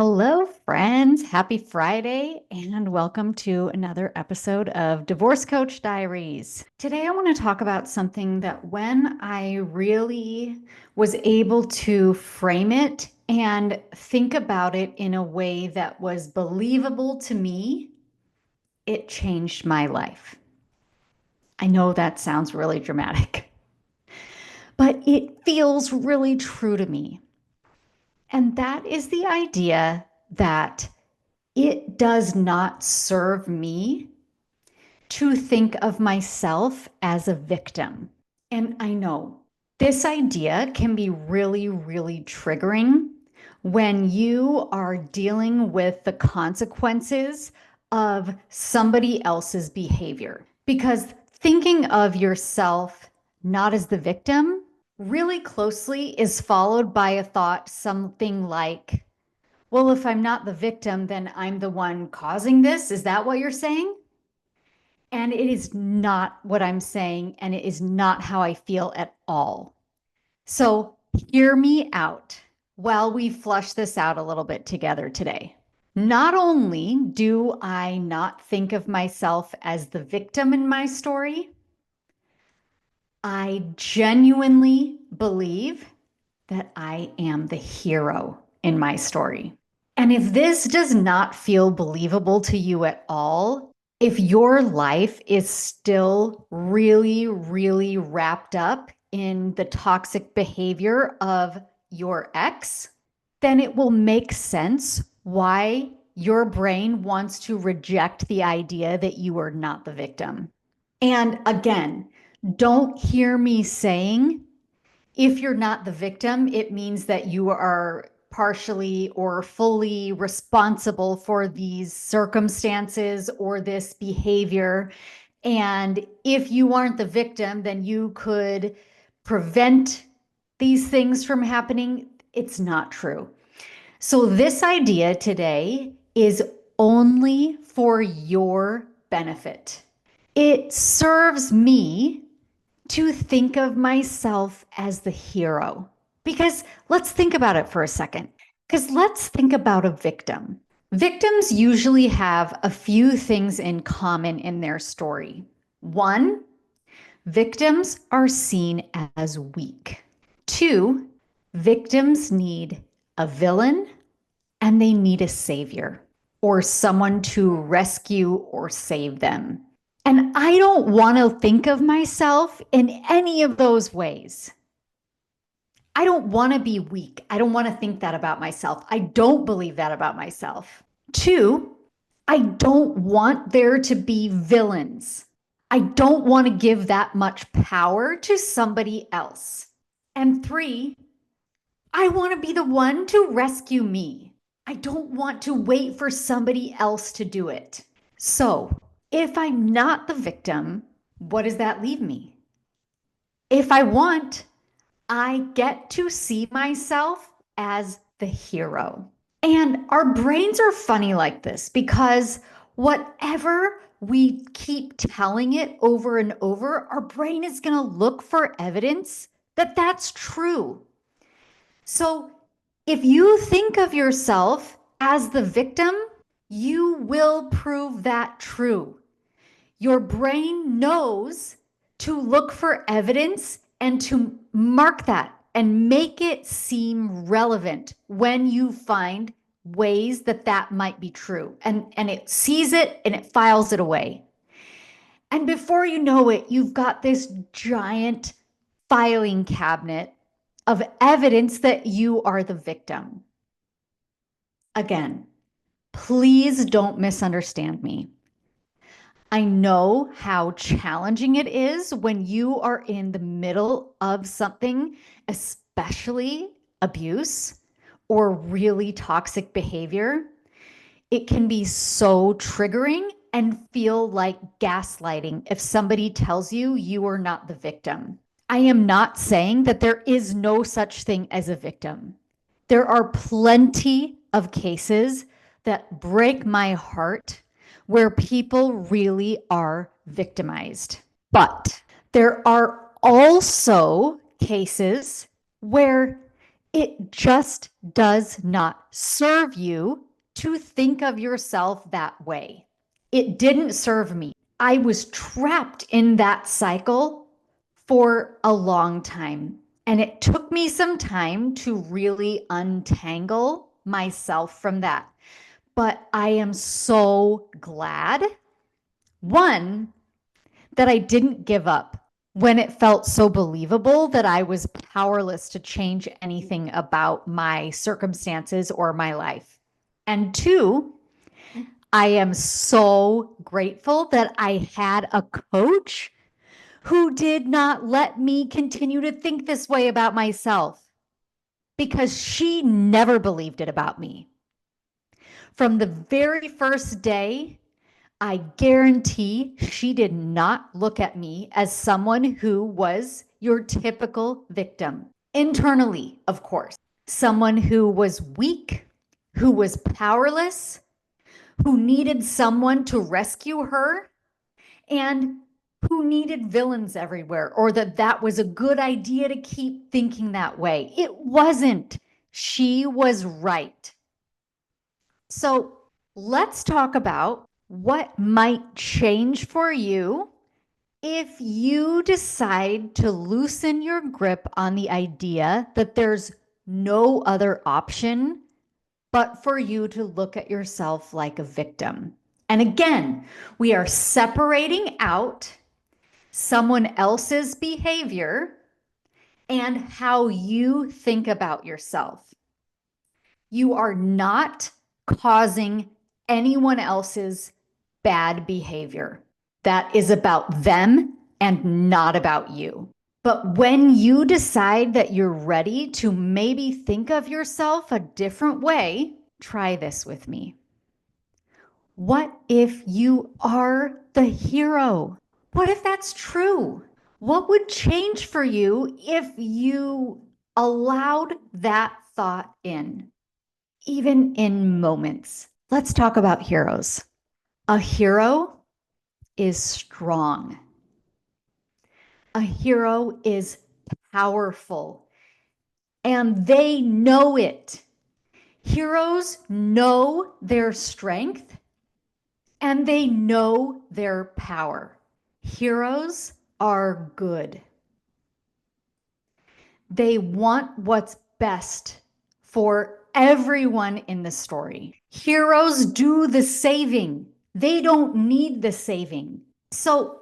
Hello, friends. Happy Friday, and welcome to another episode of Divorce Coach Diaries. Today, I want to talk about something that when I really was able to frame it and think about it in a way that was believable to me, it changed my life. I know that sounds really dramatic, but it feels really true to me. And that is the idea that it does not serve me to think of myself as a victim. And I know this idea can be really, really triggering when you are dealing with the consequences of somebody else's behavior. Because thinking of yourself not as the victim really closely is followed by a thought something like, well, if I'm not the victim, then I'm the one causing this. Is that what you're saying? And it is not what I'm saying, and it is not how I feel at all. So hear me out while we flush this out a little bit together today. Not only do I not think of myself as the victim in my story, I genuinely believe that I am the hero in my story. And if this does not feel believable to you at all, if your life is still really, really wrapped up in the toxic behavior of your ex, then it will make sense why your brain wants to reject the idea that you are not the victim. And again, don't hear me saying if you're not the victim, it means that you are partially or fully responsible for these circumstances or this behavior. And if you aren't the victim, then you could prevent these things from happening. It's not true. So, this idea today is only for your benefit. It serves me to think of myself as the hero. Because let's think about it for a second. Because let's think about a victim. Victims usually have a few things in common in their story. One, victims are seen as weak. Two, victims need a villain and they need a savior or someone to rescue or save them. And I don't want to think of myself in any of those ways. I don't want to be weak. I don't want to think that about myself. I don't believe that about myself. Two, I don't want there to be villains. I don't want to give that much power to somebody else. And three, I want to be the one to rescue me. I don't want to wait for somebody else to do it. So, if I'm not the victim, what does that leave me? If I want, I get to see myself as the hero. And our brains are funny like this because whatever we keep telling it over and over, our brain is going to look for evidence that that's true. So if you think of yourself as the victim, you will prove that true. Your brain knows to look for evidence and to mark that and make it seem relevant when you find ways that that might be true. And it sees it and it files it away. And before you know it, you've got this giant filing cabinet of evidence that you are the victim. Again, please don't misunderstand me. I know how challenging it is when you are in the middle of something, especially abuse or really toxic behavior. It can be so triggering and feel like gaslighting if somebody tells you you are not the victim. I am not saying that there is no such thing as a victim. There are plenty of cases that break my heart where people really are victimized. But there are also cases where It just does not serve you to think of yourself that way. It didn't serve me. I was trapped in that cycle for a long time. And it took me some time to really untangle myself from that. But I am so glad, one, that I didn't give up when it felt so believable that I was powerless to change anything about my circumstances or my life. And two, I am so grateful that I had a coach who did not let me continue to think this way about myself because she never believed it about me. From the very first day, I guarantee she did not look at me as someone who was your typical victim. Internally, of course, someone who was weak, who was powerless, who needed someone to rescue her, and who needed villains everywhere, or that was a good idea to keep thinking that way. It wasn't. She was right. So let's talk about what might change for you if you decide to loosen your grip on the idea that there's no other option but for you to look at yourself like a victim. And again, we are separating out someone else's behavior and how you think about yourself. You are not causing anyone else's bad behavior. That is about them and not about you. But when you decide that you're ready to maybe think of yourself a different way, try this with me. What if you are the hero? What if that's true? What would change for you if you allowed that thought in, even in moments? Let's talk about heroes. A hero is strong. A hero is powerful, and they know it. Heroes know their strength and they know their power. Heroes are good. They want what's best for everyone in the story. Heroes do the saving. They don't need the saving. So,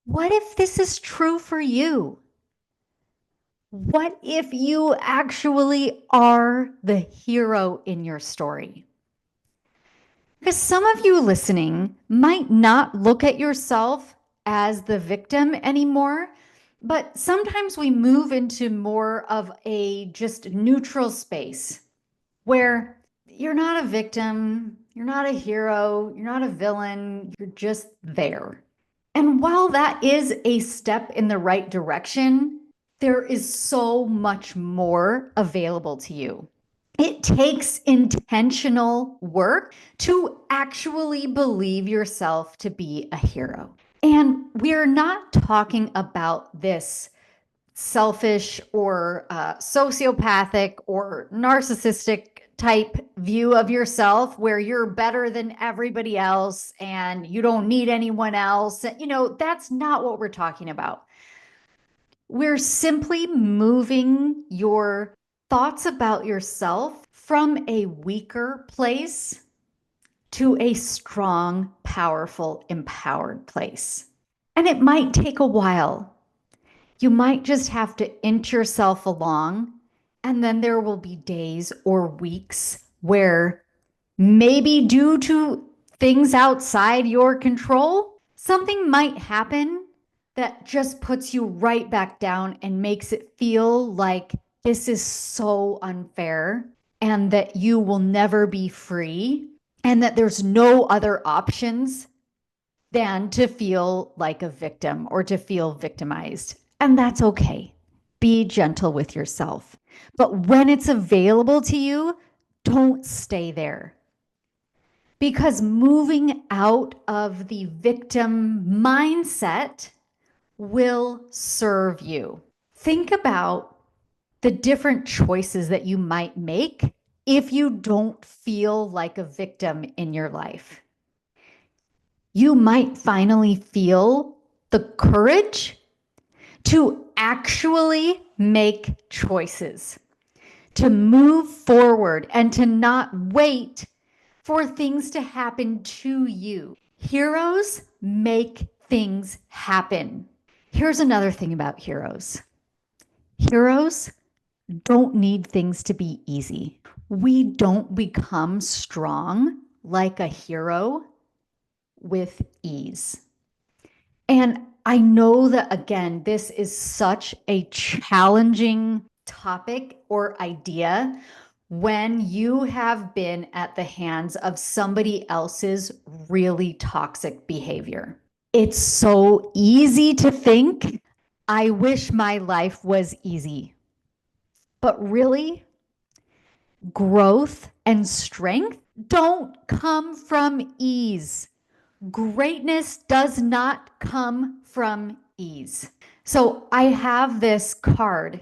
what if this is true for you? What if you actually are the hero in your story? Because some of you listening might not look at yourself as the victim anymore, but sometimes we move into more of a just neutral space where you're not a victim, you're not a hero, you're not a villain, you're just there. And while that is a step in the right direction, there is so much more available to you. It takes intentional work to actually believe yourself to be a hero. And we're not talking about this selfish or sociopathic or narcissistic type view of yourself where you're better than everybody else and you don't need anyone else. You know, that's not what we're talking about. We're simply moving your thoughts about yourself from a weaker place to a strong, powerful, empowered place. And it might take a while. You might just have to inch yourself along, and then there will be days or weeks where maybe due to things outside your control, something might happen that just puts you right back down and makes it feel like this is so unfair and that you will never be free and that there's no other options than to feel like a victim or to feel victimized. And that's okay. Be gentle with yourself. But when it's available to you, don't stay there. Because moving out of the victim mindset will serve you. Think about the different choices that you might make if you don't feel like a victim in your life. You might finally feel the courage to actually make choices, to move forward and to not wait for things to happen to you. Heroes make things happen. Here's another thing about heroes. Heroes don't need things to be easy. We don't become strong like a hero with ease. And I know that, again, this is such a challenging topic or idea when you have been at the hands of somebody else's really toxic behavior. It's so easy to think, I wish my life was easy. But really, growth and strength don't come from ease. Greatness does not come from ease. So I have this card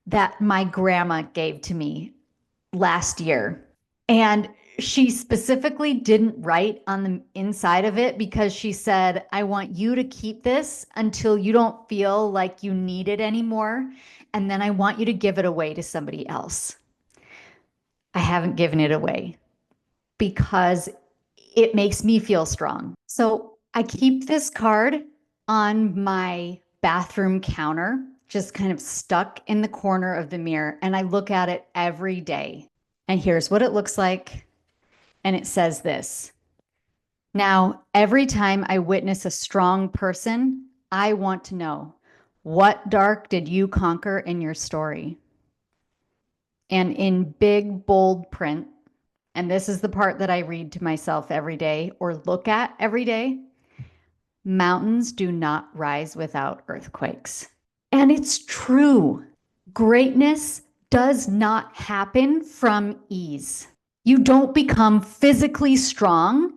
that my grandma gave to me last year. And she specifically didn't write on the inside of it because she said, I want you to keep this until you don't feel like you need it anymore. And then I want you to give it away to somebody else. I haven't given it away because it makes me feel strong. So I keep this card on my bathroom counter, just kind of stuck in the corner of the mirror. And I look at it every day. And here's what it looks like. And it says this. Now, every time I witness a strong person, I want to know, what dark did you conquer in your story? And in big, bold print, and this is the part that I read to myself every day or look at every day, mountains do not rise without earthquakes. And it's true. Greatness does not happen from ease. You don't become physically strong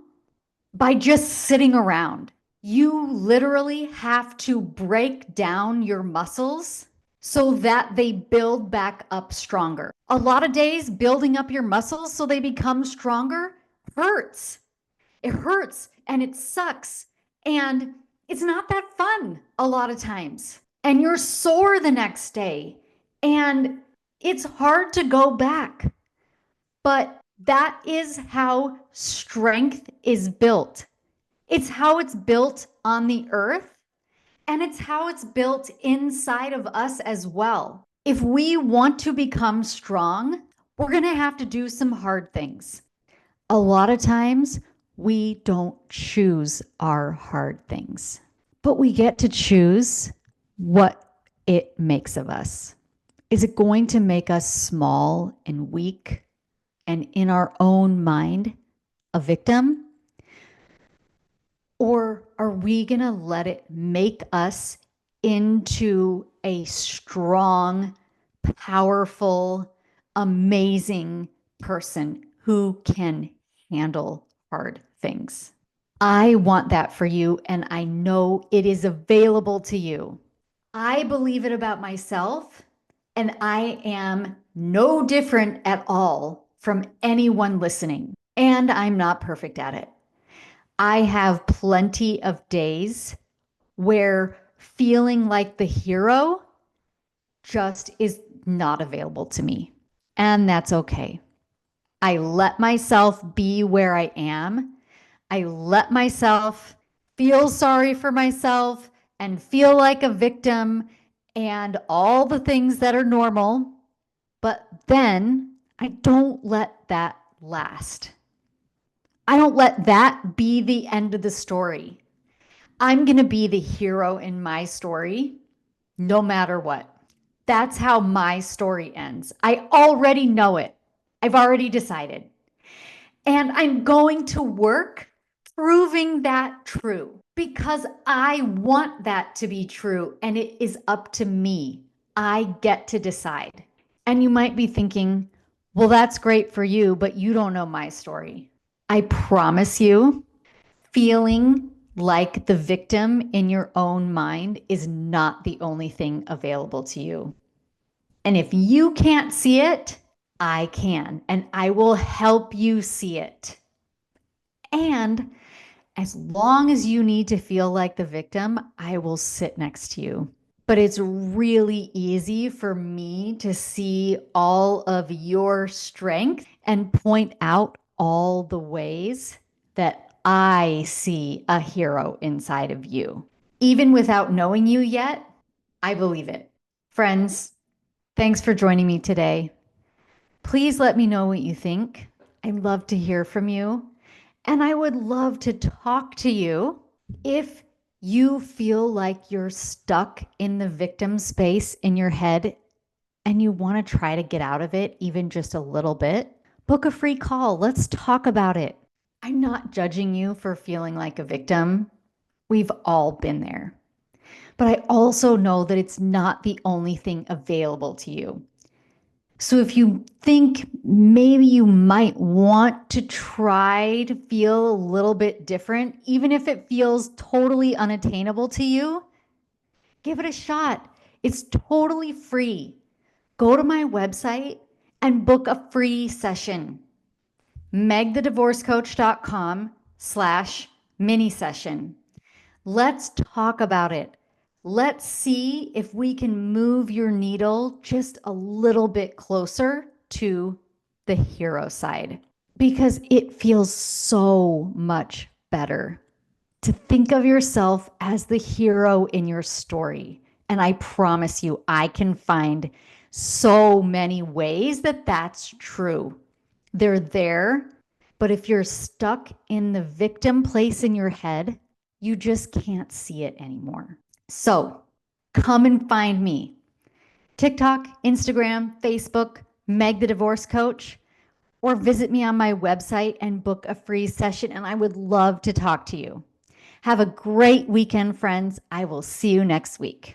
by just sitting around. You literally have to break down your muscles so that they build back up stronger. A lot of days, building up your muscles so they become stronger hurts. It hurts and it sucks. And it's not that fun a lot of times. And you're sore the next day. And it's hard to go back. But that is how strength is built. It's how it's built on the earth. And it's how it's built inside of us as well. If we want to become strong, we're going to have to do some hard things. A lot of times, we don't choose our hard things, but we get to choose what it makes of us. Is it going to make us small and weak and in our own mind a victim? Or are we going to let it make us into a strong, powerful, amazing person who can handle hard things? I want that for you, and I know it is available to you. I believe it about myself, and I am no different at all from anyone listening. And I'm not perfect at it. I have plenty of days where feeling like the hero just is not available to me. And that's okay. I let myself be where I am. I let myself feel sorry for myself and feel like a victim and all the things that are normal. But then I don't let that last. I don't let that be the end of the story. I'm going to be the hero in my story, no matter what. That's how my story ends. I already know it. I've already decided. And I'm going to work proving that true because I want that to be true and it is up to me. I get to decide. And you might be thinking, well, that's great for you, but you don't know my story. I promise you, feeling like the victim in your own mind is not the only thing available to you. And if you can't see it, I can, and I will help you see it. And as long as you need to feel like the victim, I will sit next to you. But it's really easy for me to see all of your strength and point out all the ways that I see a hero inside of you. Even without knowing you yet, I believe it. Friends, thanks for joining me today. Please let me know what you think. I'd love to hear from you. And I would love to talk to you if you feel like you're stuck in the victim space in your head and you want to try to get out of it, even just a little bit. Book a free call. Let's talk about it. I'm not judging you for feeling like a victim. We've all been there. But I also know that it's not the only thing available to you. So if you think maybe you might want to try to feel a little bit different, even if it feels totally unattainable to you, give it a shot. It's totally free. Go to my website and book a free session. megthedivorcecoach.com/mini session. Let's talk about it. Let's see if we can move your needle just a little bit closer to the hero side, because it feels so much better to think of yourself as the hero in your story. And I promise you, I can find so many ways that that's true. They're there, but if you're stuck in the victim place in your head, you just can't see it anymore. So come and find me. TikTok, Instagram, Facebook, Meg the Divorce Coach, or visit me on my website and book a free session, and I would love to talk to you. Have a great weekend, friends. I will see you next week.